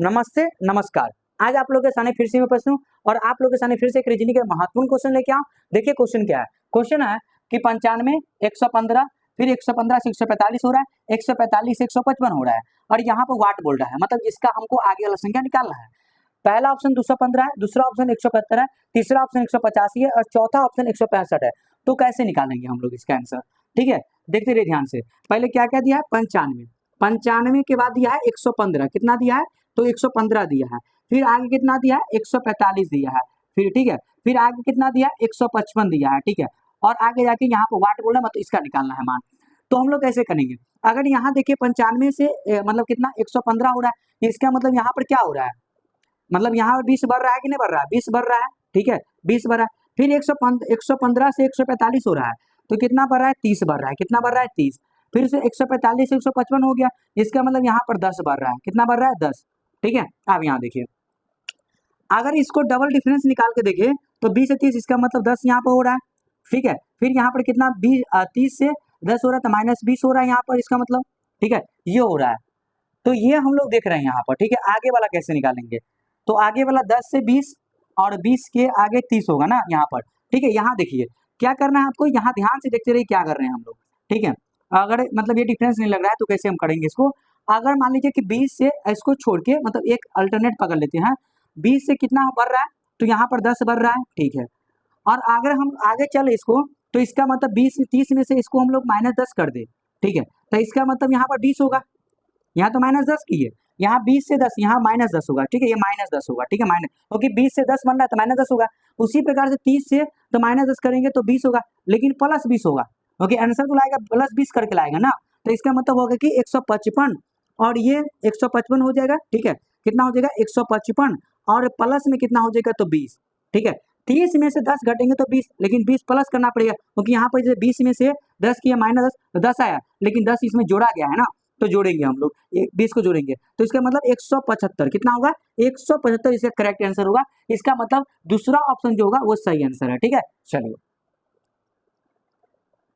नमस्ते, नमस्कार। आज आप लोगों के सामने फिर से मैं प्रश्न हूँ और आप लोगों के सामने फिर से एक रीजनिंग के महत्वपूर्ण क्वेश्चन लेके आऊँ। देखिए क्वेश्चन क्या है? क्वेश्चन है कि 95, 115, फिर 115 से 145 हो रहा है, 145 से 155 हो रहा है और यहाँ पर वाट बोल रहा है, मतलब इसका हमको आगे वाला संख्या निकालना है। पहला ऑप्शन 215 है, दूसरा ऑप्शन 175 है, तीसरा ऑप्शन 185 है और चौथा ऑप्शन 165 है। तो कैसे निकालेंगे हम लोग इसका आंसर? ठीक है, देखते रहिए ध्यान से। पहले क्या-क्या दिया है? 95, 95 के बाद दिया है 115, कितना दिया है? तो 115 दिया है। फिर आगे कितना दिया है? 145 दिया है। फिर ठीक है, फिर आगे कितना दिया है? 155 दिया है, ठीक है। और आगे जाके यहाँ पे वाट बोल रहा है, मतलब इसका निकालना है मान। तो हम लोग कैसे करेंगे? अगर यहाँ देखिए 95 से मतलब कितना 115 हो रहा है, इसका मतलब यहाँ पर क्या हो रहा है? मतलब यहाँ पर 20 बढ़ रहा है कि नहीं बढ़ रहा है? 20 बढ़ रहा है, ठीक है, 20 बढ़ रहा है। फिर 115 से 145 हो रहा है, तो कितना बढ़ रहा है? 30 बढ़ रहा है। कितना बढ़ रहा है? 30। फिर से 145 से 155 हो गया, इसका मतलब यहाँ पर 10 बढ़ रहा है। कितना बढ़ रहा है? 10, ठीक है। अब यहाँ देखिए, अगर इसको डबल डिफरेंस निकाल के देखें तो 20 से 30, इसका मतलब 10 यहाँ पर हो रहा है, ठीक है। फिर यहाँ पर कितना 30 से 10 हो रहा है, तो -20 हो रहा है यहाँ पर, इसका मतलब, ठीक है, ये हो रहा है। तो ये हम लोग देख रहे हैं यहाँ पर, ठीक है। आगे वाला कैसे निकालेंगे? तो आगे वाला 10 से 20 और 20 के आगे 30 होगा ना यहाँ पर, ठीक है। यहाँ देखिए क्या करना है आपको, यहाँ ध्यान से देखते रहिए क्या कर रहे हैं हम लोग, ठीक है। अगर मतलब ये डिफरेंस नहीं लग रहा है तो कैसे हम करेंगे इसको? अगर मान लीजिए कि 20 से इसको छोड़ के मतलब एक अल्टरनेट पकड़ लेते हैं, 20 से कितना बढ़ रहा है? तो यहाँ पर 10 बढ़ रहा है, ठीक है। और अगर हम आगे चले इसको, तो इसका मतलब 20 से 30 में से इसको हम लोग -10 कर दें, ठीक है। तो इसका मतलब यहाँ पर 20 होगा, यहाँ तो -10 की है, यहाँ 20 से 10, यहाँ -10 होगा, ठीक है। ये -10 होगा, ठीक है, माइनस, क्योंकि 20 से 10 बन रहा है तो -10 होगा। उसी प्रकार से 30 से तो -10 करेंगे तो 20 होगा, लेकिन +20 होगा, क्योंकि आंसर को लाएगा +20 करके लाएगा ना। तो इसका मतलब होगा कि 155 और ये 155 हो जाएगा, ठीक है। कितना हो जाएगा? 155 और प्लस में कितना हो जाएगा? तो 20, ठीक है। 30 में से 10 घटेंगे तो 20, लेकिन 20 प्लस करना पड़ेगा, क्योंकि यहाँ पर जैसे 20 में से 10 किया -10 तो 10 आया, लेकिन 10 इसमें जोड़ा गया है ना, तो जोड़ेंगे हम लोग, 20 को जोड़ेंगे तो इसका मतलब 175, कितना होगा? 175 इसका करेक्ट आंसर होगा। इसका मतलब दूसरा ऑप्शन जो होगा वो सही आंसर है, ठीक है। चलिए।